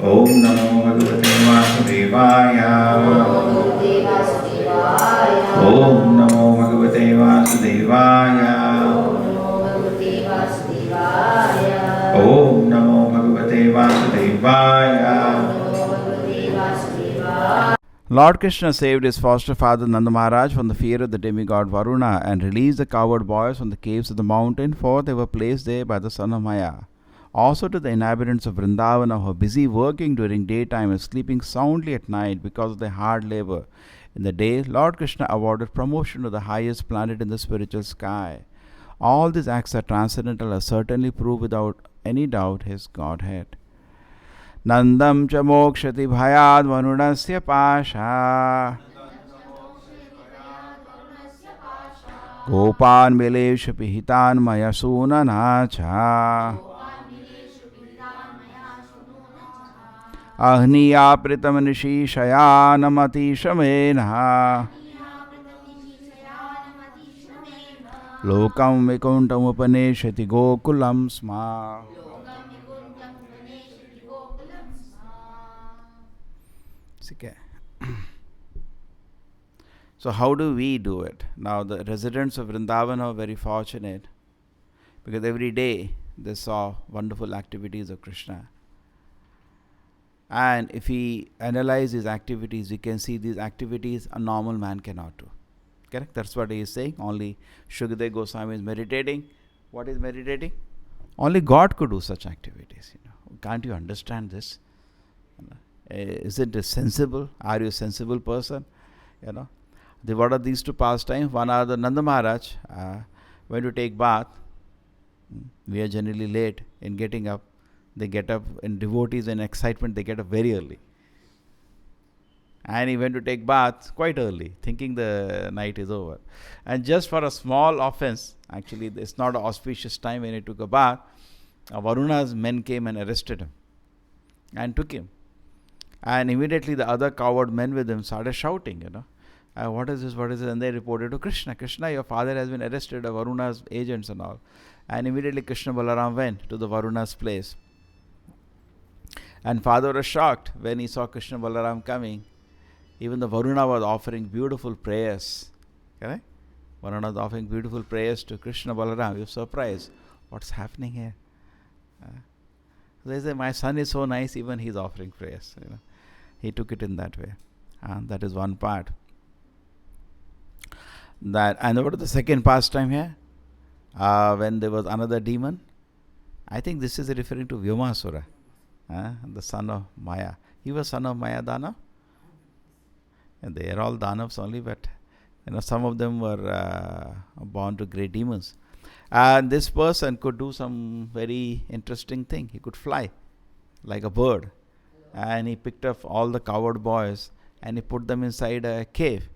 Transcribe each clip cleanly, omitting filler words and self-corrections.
Om Namo Bhagavate Vasudevaya. Om Namo Bhagavate Vasudevaya. Om Namo Bhagavate Vasudevaya. Lord Krishna saved his foster father Nanda Maharaj from the fear of the demigod Varuna and released the coward boys from the caves of the mountain, for they were placed there by the son of Maya. Also to the inhabitants of Vrindavana who are busy working during daytime and sleeping soundly at night because of their hard labor in the day, Lord Krishna awarded promotion to the highest planet in the spiritual sky. All these acts are transcendental and certainly prove without any doubt his Godhead. Nandam cha mokshati bhayad varunasya pasha Gopan mileshu pihitan maya sunanacha Ahniya pritam nishi shayanamati shamena Lokam vikuntam upaneshati gokulam sma. Okay. So how do we do it? Now the residents of Vrindavan are very fortunate because every day they saw wonderful activities of Krishna. And if we analyze these activities, we can see these activities a normal man cannot do. Correct? That's what he is saying. Only Shukadeva Goswami is meditating. What is meditating? Only God could do such activities. Can't you understand this? Isn't it sensible? Are you a sensible person? What are these two pastimes? One are the Nanda Maharaj. When to take bath, we are generally late in getting up. They get up in devotees and excitement. They get up very early. And he went to take bath quite early, thinking the night is over. And just for a small offense, actually it's not an auspicious time when he took a bath, Varuna's men came and arrested him and took him. And immediately the other coward men with him started shouting, what is this, what is this? And they reported to Krishna, Krishna, your father has been arrested, Varuna's agents and all. And immediately Krishna Balaram went to the Varuna's place. And father was shocked when he saw Krishna Balaram coming. Even the Varuna was offering beautiful prayers. Correct? Varuna was offering beautiful prayers to Krishna Balaram. He was surprised. What's happening here? They say, my son is so nice, even he is offering prayers. He took it in that way. That is one part. And what is the second pastime here? When there was another demon. I think this is referring to Vyomasura, the son of Maya. He was son of Maya Dana. And they are all Danavs only, but some of them were born to great demons. And this person could do some very interesting thing. He could fly like a bird. And he picked up all the coward boys and he put them inside a cave.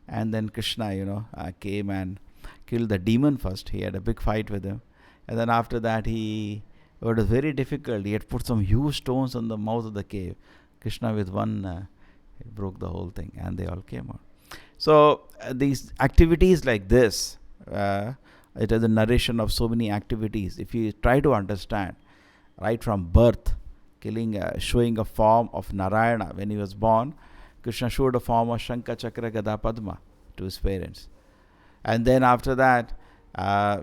And then Krishna, came and killed the demon first. He had a big fight with him. And then after that, it was very difficult. He had put some huge stones on the mouth of the cave. Krishna with one broke the whole thing and they all came out. So these activities like this, It is a narration of so many activities. If you try to understand, right from birth, showing a form of Narayana when he was born, Krishna showed a form of Shankha, Chakra, Gada, Padma to his parents. And then after that,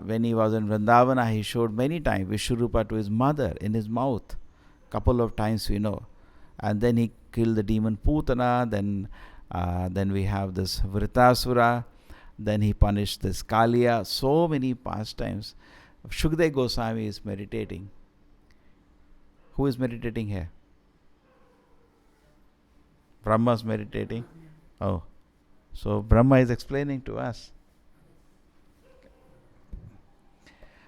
when he was in Vrindavana, he showed many times Vishwarupa to his mother in his mouth. Couple of times we know. And then he killed the demon Putana. Then we have this Vritasura. Then he punished this Kaliya. So many pastimes. Shukdev Goswami is meditating. Who is meditating here? Brahma is meditating. Oh, so Brahma is explaining to us.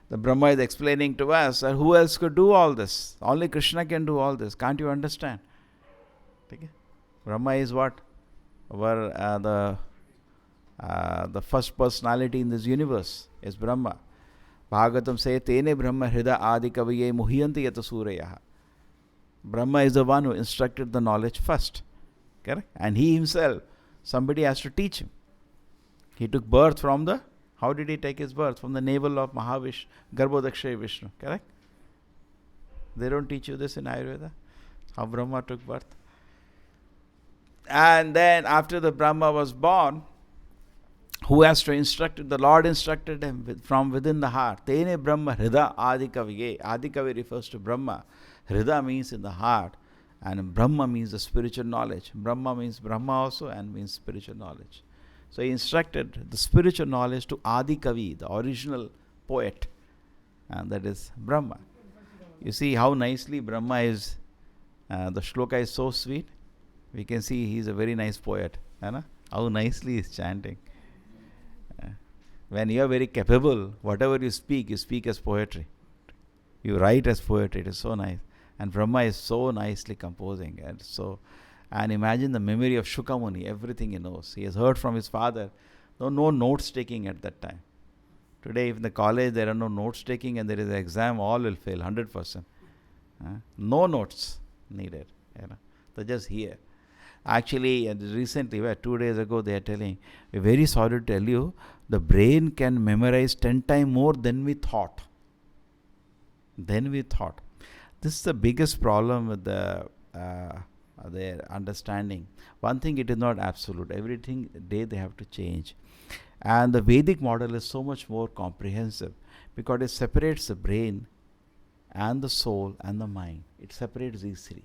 The Brahma is explaining to us that who else could do all this? Only Krishna can do all this. Can't you understand? Okay. Brahma is what? The first personality in this universe is Brahma. Bhagavatam says, Tene Brahma Hrida Adi Kaviye Muhyanti Yata Suryaha. Brahma is the one who instructed the knowledge first. Correct? And he himself, somebody has to teach him. He took birth from the, how did he take his birth? From the navel of Mahavish, Garbhodakshaya Vishnu. Correct? They don't teach you this in Ayurveda. How Brahma took birth. And then after the Brahma was born, who has to instruct? The Lord instructed him from within the heart. Tene Brahma Hrida Adikaviye. Adikavi refers to Brahma. Hrida means in the heart. And Brahma means the spiritual knowledge. Brahma means Brahma also and means spiritual knowledge. So he instructed the spiritual knowledge to Adi Kavi, the original poet. And that is Brahma. You see how nicely Brahma is, the shloka is so sweet. We can see he is a very nice poet. How nicely he is chanting. When you are very capable, whatever you speak as poetry. You write as poetry. It is so nice. And Brahma is so nicely composing. And imagine the memory of Shukamuni, everything he knows. He has heard from his father. No notes taking at that time. Today, if in the college there are no notes taking and there is an exam, all will fail, 100%. No notes needed. They just hear. Actually, recently, 2 days ago, they are telling, we're very sorry to tell you, the brain can memorize 10 times more than we thought. This is the biggest problem with their understanding. One thing, it is not absolute. Everything day they have to change. And the Vedic model is so much more comprehensive because it separates the brain and the soul and the mind. It separates these three.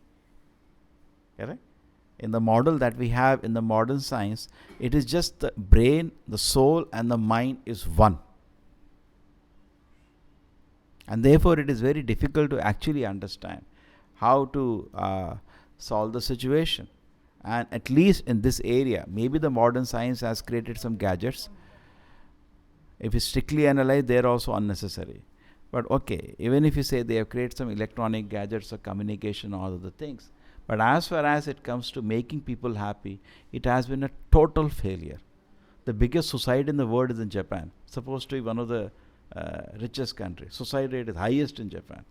Correct? In the model that we have in the modern science, it is just the brain, the soul and the mind is one. And therefore, it is very difficult to actually understand how to solve the situation. And at least in this area, maybe the modern science has created some gadgets. If you strictly analyze, they are also unnecessary. But okay, even if you say they have created some electronic gadgets or communication, all of the things. But as far as it comes to making people happy, it has been a total failure. The biggest suicide in the world is in Japan. Supposed to be one of the richest countries. Suicide rate is highest in Japan.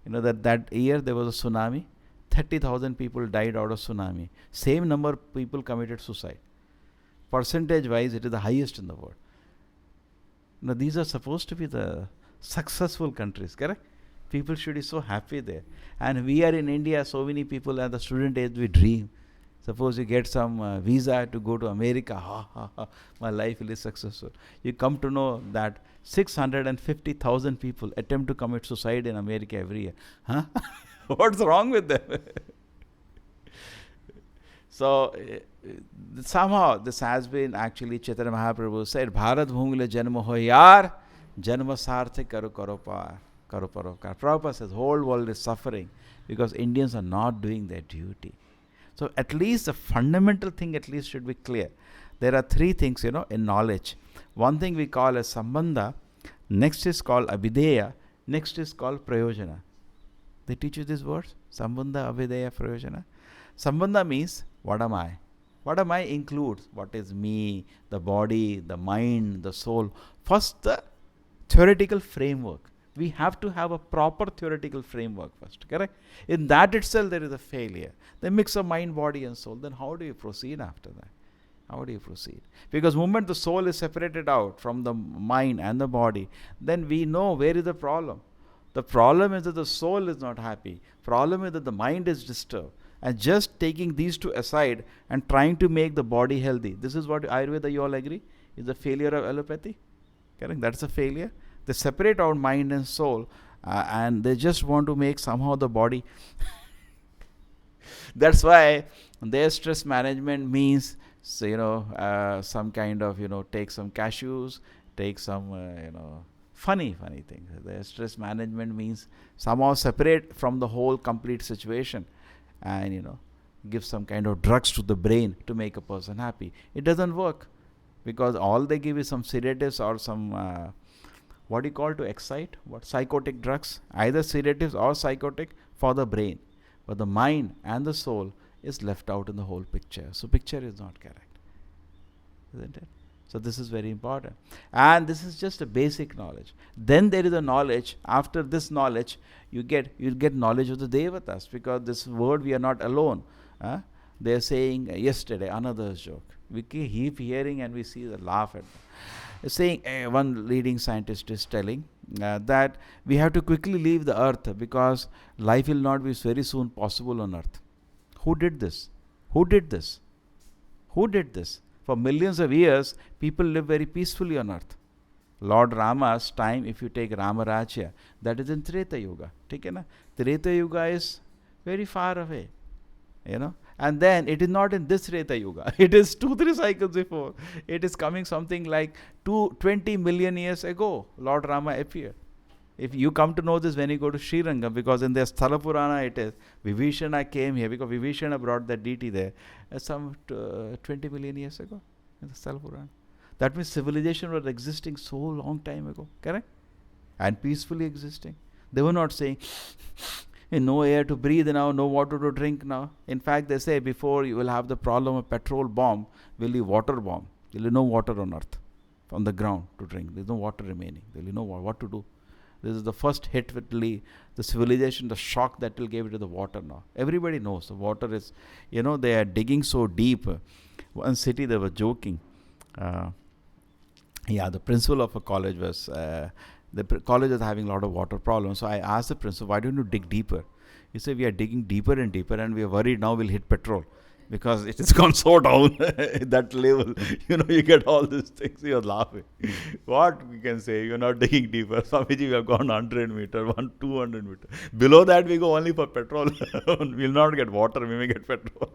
You know that year there was a tsunami. 30,000 people died out of tsunami. Same number of people committed suicide. Percentage wise, it is the highest in the world. Now these are supposed to be the successful countries, correct? People should be so happy there. And we are in India, so many people at the student age, we dream. Suppose you get some visa to go to America, my life will be successful. You come to know that 650,000 people attempt to commit suicide in America every year. What's wrong with them? So, somehow this has been actually, Chaitanya Mahaprabhu said, Bharat Bhumile Janma ho yaar, Janma sarthe karo par. Prabhupada says, whole world is suffering because Indians are not doing their duty. So at least the fundamental thing at least should be clear. There are three things, in knowledge. One thing we call as sambandha, next is called avideya, next is called prayojana. They teach you these words? Sambandha, avideya, prayojana. Sambandha means, what am I? What am I includes what is me, the body, the mind, the soul. First, the theoretical framework. We have to have a proper theoretical framework first, correct? In that itself, there is a failure. The mix of mind, body and soul. Then how do you proceed after that? How do you proceed? Because the moment the soul is separated out from the mind and the body, then we know where is the problem. The problem is that the soul is not happy. Problem is that the mind is disturbed. And just taking these two aside and trying to make the body healthy. This is what Ayurveda, you all agree, is the failure of allopathy. Correct? That's a failure. They separate out mind and soul, and they just want to make somehow the body. That's why their stress management means, so, some kind of, take some cashews, take some, funny things. Their stress management means somehow separate from the whole complete situation, and give some kind of drugs to the brain to make a person happy. It doesn't work, because all they give is some sedatives or some what do you call to excite? What psychotic drugs? Either sedatives or psychotic for the brain, but the mind and the soul is left out in the whole picture. So picture is not correct, isn't it? So this is very important, and this is just a basic knowledge. Then there is a knowledge. After this knowledge, you'll get knowledge of the devatas, because this word we are not alone. They are saying yesterday another joke. We keep hearing and we see the laugh at them. Saying one leading scientist is telling that we have to quickly leave the earth because life will not be very soon possible on earth. Who did this? Who did this? Who did this? For millions of years, people live very peacefully on earth. Lord Rama's time, if you take Rama Rajya, that is in Treta Yuga. Treta Yuga is very far away. And then it is not in this Treta Yuga. It is 2-3 cycles before. It is coming something like 20 million years ago. Lord Rama appeared. If you come to know this when you go to Srirangam, because in their Sthala Purana it is, Vibhishana came here, because Vibhishana brought that deity there some 20 million years ago in the Sthala Purana. That means civilization was existing so long time ago, correct? And peacefully existing. They were not saying, no air to breathe now, no water to drink now. In fact, they say before you will have the problem of petrol bomb, will be water bomb. There will be no water on earth, on the ground to drink. There is no water remaining. There will be no what to do. This is the first hit with the civilization, the shock that will give it to the water now. Everybody knows the water is, they are digging so deep. One city they were joking. The principal of a college was, the college was having a lot of water problems. So I asked the principal, why don't you dig deeper? He said, we are digging deeper and deeper and we are worried now we'll hit petrol. Because it has gone so down that level. You get all these things, you're laughing. What we can say, you're not digging deeper. Swamiji, we have gone 100 meters, 200 meters. Below that, we go only for petrol. We'll not get water, we may get petrol.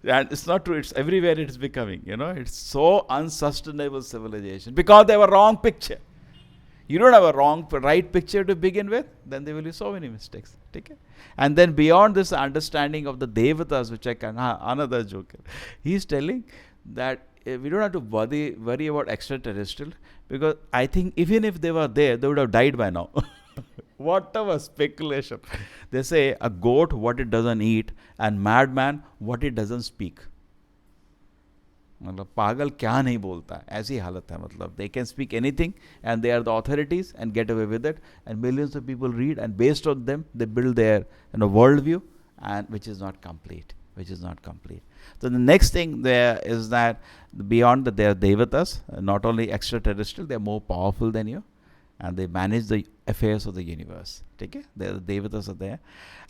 And it's not true, it's everywhere it's becoming. It's so unsustainable civilization. Because they have a wrong picture. You don't have a right picture to begin with, then there will be so many mistakes. Take it. And then beyond this understanding of the devatas, which I can, another joke. He's telling that we don't have to worry about extraterrestrial, because I think even if they were there, they would have died by now. Whatever speculation. They say a goat, what it doesn't eat, and madman, what it doesn't speak. मतलब पागल क्या नहीं बोलता, ऐसी हालत है. मतलब they can speak anything and they are the authorities and get away with it, and millions of people read, and based on them they build their worldview, and which is not complete. So the next thing there is that beyond that, they are devatas, not only extraterrestrial, they are more powerful than you, and they manage the affairs of the universe. Okay? The devatas are there,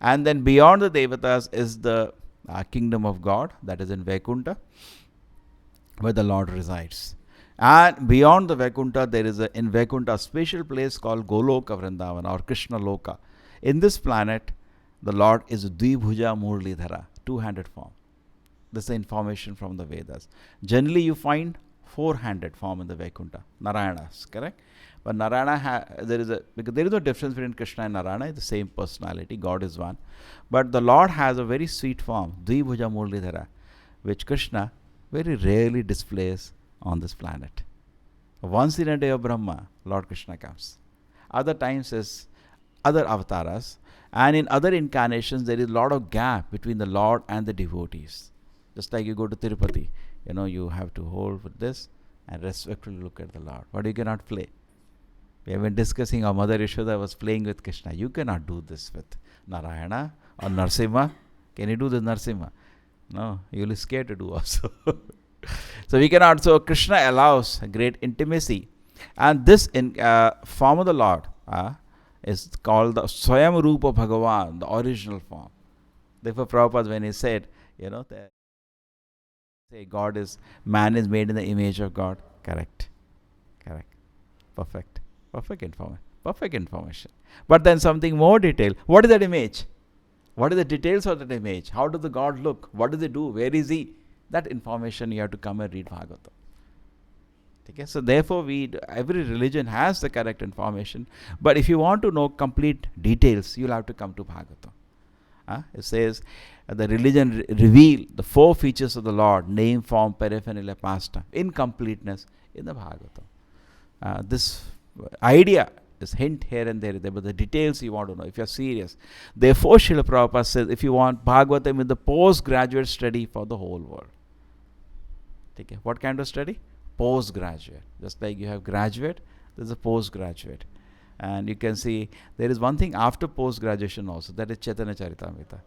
and then beyond the devatas is the kingdom of God, that is in Vaikuntha, where the Lord resides. And beyond the Vaikuntha, there is in Vaikuntha a special place called Goloka Vrindavan or Krishna Loka. In this planet, the Lord is Dvibhuja Murlidhara, two-handed form. This is information from the Vedas. Generally, you find four-handed form in the Vaikuntha, Narayanas, correct? But Narayana, because there is no difference between Krishna and Narayana, it's the same personality, God is one. But the Lord has a very sweet form, Dvibhuja Murlidhara, which Krishna very rarely displays on this planet. Once in a day of Brahma, Lord Krishna comes. Other times is other avatars, and in other incarnations there is a lot of gap between the Lord and the devotees. Just like you go to Tirupati, you have to hold with this and respectfully look at the Lord. But you cannot play. We have been discussing how Mother Yashoda was playing with Krishna. You cannot do this with Narayana or Narsimha. Can you do this Narsimha? No, you will be scared to do also. So we cannot. So Krishna allows a great intimacy, and this in form of the Lord is called the Swayam Rupa Bhagavan, the original form. Therefore, Prabhupada, when he said, that say God is man is made in the image of God, correct, perfect, perfect information. But then something more detailed. What is that image? What are the details of that image? How does the God look? What does he do? Where is he? That information you have to come and read Bhagavatam. Okay? So therefore, every religion has the correct information. But if you want to know complete details, you'll have to come to Bhagavatam. It says the religion reveal the 4 features of the Lord: name, form, paraphernalia, pastime, in completeness in the Bhagavatam. This idea is hint here and there, but the details you want to know if you're serious. Therefore, Srila Prabhupada says, if you want Bhagavatam in the postgraduate study for the whole world. Okay. What kind of study? Postgraduate. Just like you have graduate, there's a postgraduate. And you can see there is one thing after post-graduation also, that is Chaitanya Charitamrita.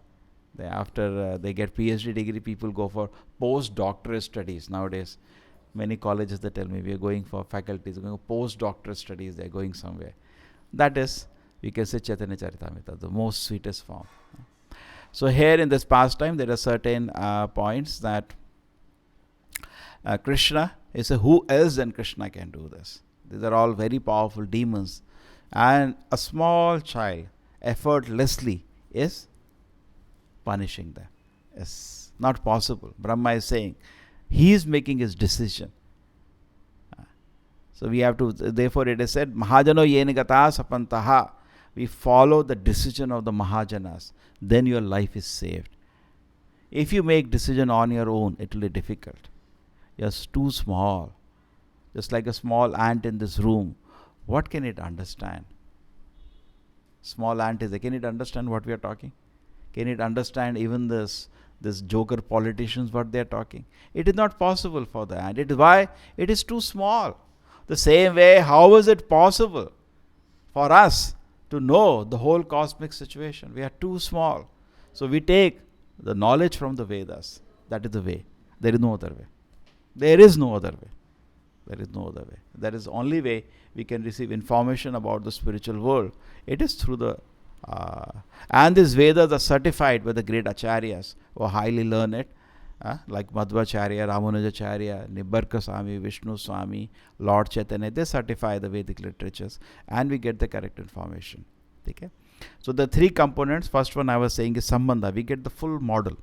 After they get PhD degree, people go for post-doctorate studies nowadays. Many colleges, they tell me, we are going for faculties, going for post-doctorate studies, they are going somewhere. That is, we can say Chaitanya Charitamrita, the most sweetest form. So here in this pastime, there are certain points that Krishna is who else than Krishna can do this? These are all very powerful demons. And a small child effortlessly is punishing them. It's not possible. Brahma is saying, he is making his decision. So we have to, therefore it is said, Mahajano yenagata sapantaha. We follow the decision of the Mahajanas. Then your life is saved. If you make decision on your own, it will be difficult. You're too small. Just like a small ant in this room. What can it understand? Small ant is there. Can it understand what we are talking? Can it understand even this joker politicians, what they are talking? It is not possible for the ant. It is why it is too small. The same way, how is it possible for us to know the whole cosmic situation? We are too small. So we take the knowledge from the Vedas. That is the way. There is no other way. There is no other way. There is no other way. That is the only way we can receive information about the spiritual world. It is through the and these Vedas are certified by the great acharyas who are highly learned, like Madhvacharya, Ramanujacharya, Nibarka Swami, Vishnu Swami, Lord Chaitanya. They certify the Vedic literatures and we get the correct information. Okay? So the 3 components, first one I was saying is Sambandha. We get the full model,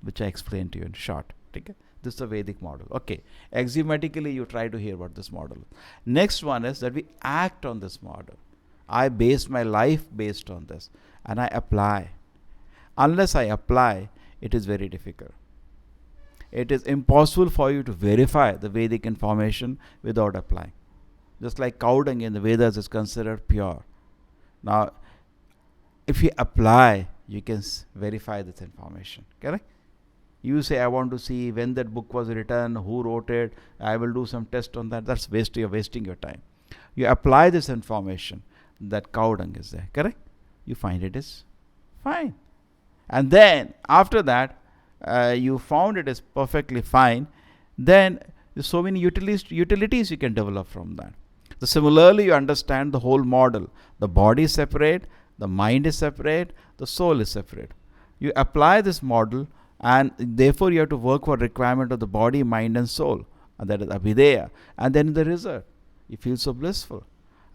which I explained to you in short. Okay? This is the Vedic model. Okay. Axiomatically, you try to hear about this model. Next one is that we act on this model. I base my life based on this. And I apply. Unless I apply, it is very difficult. It is impossible for you to verify the Vedic information without applying. Just like cow dung in the Vedas is considered pure. Now, if you apply, you can verify this information. Correct? You say, I want to see when that book was written, who wrote it, I will do some test on that. That's you're wasting your time. You apply this information, that cow dung is there, correct? You find it is fine. And then, after that, you found it is perfectly fine, then there's so many utilities you can develop from that. So similarly, you understand the whole model. The body is separate, the mind is separate, the soul is separate. You apply this model, and therefore you have to work for requirement of the body, mind and soul. And that is Abhideya. And then in the result, you feel so blissful.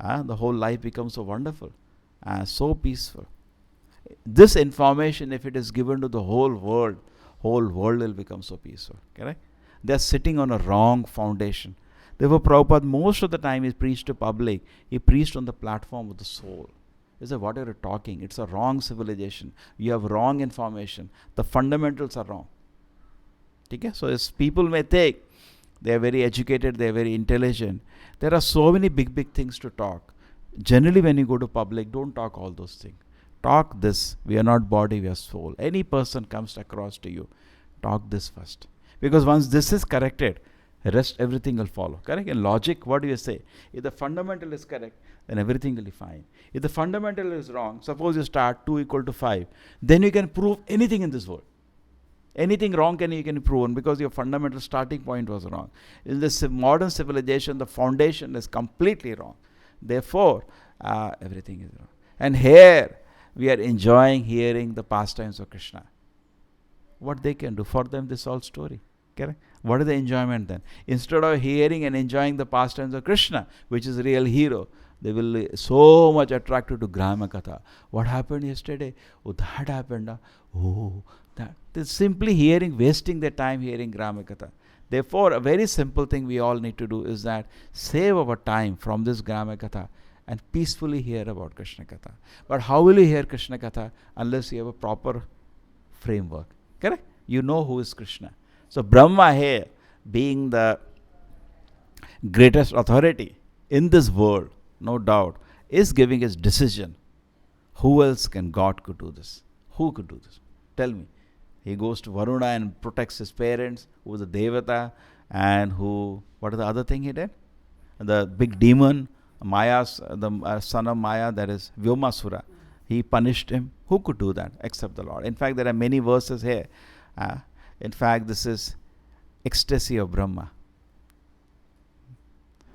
The whole life becomes so wonderful. So peaceful. This information, if it is given to the whole world will become so peaceful. Correct? They are sitting on a wrong foundation. Therefore, Prabhupada, most of the time he preached to public, he preached on the platform of the soul. He said, what are you talking? It's a wrong civilization. You have wrong information. The fundamentals are wrong. Okay? So as people may think, they are very educated, they are very intelligent. There are so many big things to talk. Generally, when you go to public, don't talk all those things. Talk this. We are not body, we are soul. Any person comes across to you, talk this first. Because once this is corrected, rest everything will follow. Correct? In logic, what do you say? If the fundamental is correct, then everything will be fine. If the fundamental is wrong, suppose you start 2 = 5, then you can prove anything in this world. Anything wrong you can prove because your fundamental starting point was wrong. In this modern civilization, the foundation is completely wrong. Therefore, everything is wrong. And here we are enjoying hearing the pastimes of Krishna. What they can do for them, this whole story. Correct? What is the enjoyment then? Instead of hearing and enjoying the pastimes of Krishna, which is a real hero, they will be so much attracted to Grama Katha. What happened yesterday? Oh, that happened. Oh, that. They're simply hearing, wasting their time hearing Grama Katha. Therefore, a very simple thing we all need to do is that save our time from this Grama Katha and peacefully hear about Krishna Katha. But how will you hear Krishna Katha unless you have a proper framework? Correct? You know who is Krishna. So Brahma here, being the greatest authority in this world, no doubt, is giving his decision. Who else can God could do this? Who could do this? Tell me. He goes to Varuna and protects his parents, who is a Devata, and what is the other thing he did? The big demon, Maya's, the son of Maya, that is Vyomasura. He punished him. Who could do that except the Lord? In fact, there are many verses here. In fact, this is ecstasy of Brahma.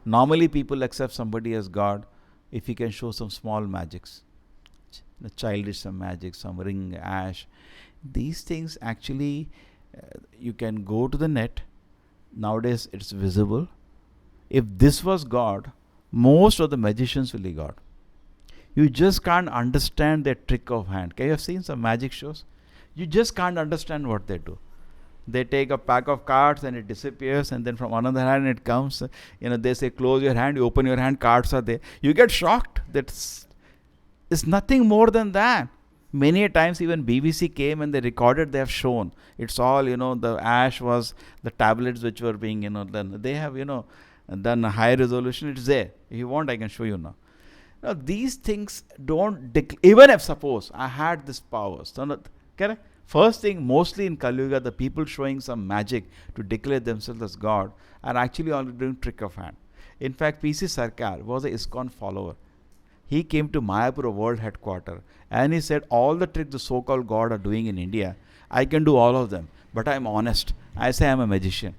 Normally, people accept somebody as God if he can show some small magics. The childish some magic, some ring, ash. These things actually, you can go to the net. Nowadays, it's visible. If this was God, most of the magicians will be God. You just can't understand their trick of hand. Can you have seen some magic shows? You just can't understand what they do. They take a pack of cards and it disappears, and then from another hand it comes. They say close your hand, you open your hand, cards are there. You get shocked. It's nothing more than that. Many a times even BBC came and they recorded, they have shown. It's all, the ash was the tablets which were being, then they have, done a high resolution. It's there. If you want, I can show you now. Now, these things don't, even if suppose I had this power. So, correct? First thing, mostly in Kali Yuga, the people showing some magic to declare themselves as God are actually only doing trick of hand. In fact, PC Sarkar was a ISKCON follower. He came to Mayapura world headquarters and he said, all the tricks the so-called God are doing in India, I can do all of them. But I'm honest. I say I'm a magician.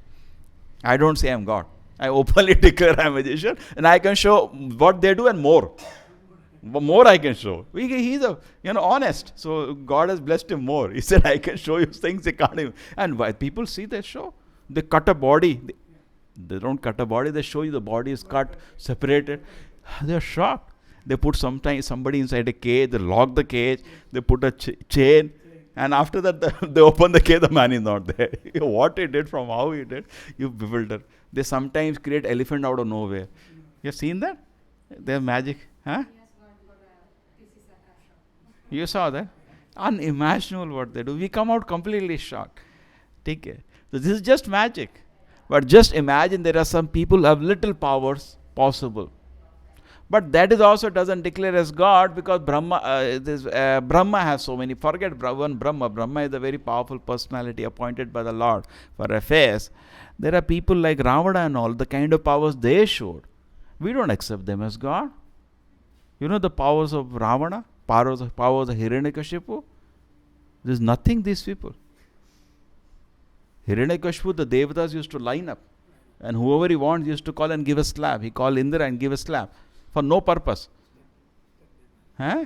I don't say I'm God. I openly declare I'm a magician and I can show what they do and more. More I can show. He's honest. So God has blessed him more. He said, I can show you things they can't even. And why people see their show? They cut a body. They don't cut a body. They show you the body is cut, separated. They're shocked. They put somebody inside a cage. They lock the cage. They put a chain. And after that, they open the cage. The man is not there. What he did, from how he did, you bewilder. They sometimes create elephant out of nowhere. You have seen that? They're magic. Huh? You saw that? Unimaginable what they do. We come out completely shocked. Take care. So this is just magic. But just imagine there are some people who have little powers possible. But that is also doesn't declare as God, because Brahma has so many. Forget one Brahma. Brahma is a very powerful personality appointed by the Lord for affairs. There are people like Ravana and all, the kind of powers they showed. We don't accept them as God. You know the powers of Ravana? Powers of Hiranyakashipu? There's nothing these people. Hiranyakashipu, the Devatas used to line up. And whoever he wants used to call and give a slap. He called Indra and give a slap. For no purpose. Huh?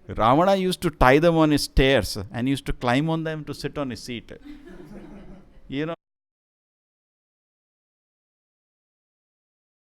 Ravana used to tie them on his stairs and used to climb on them to sit on his seat.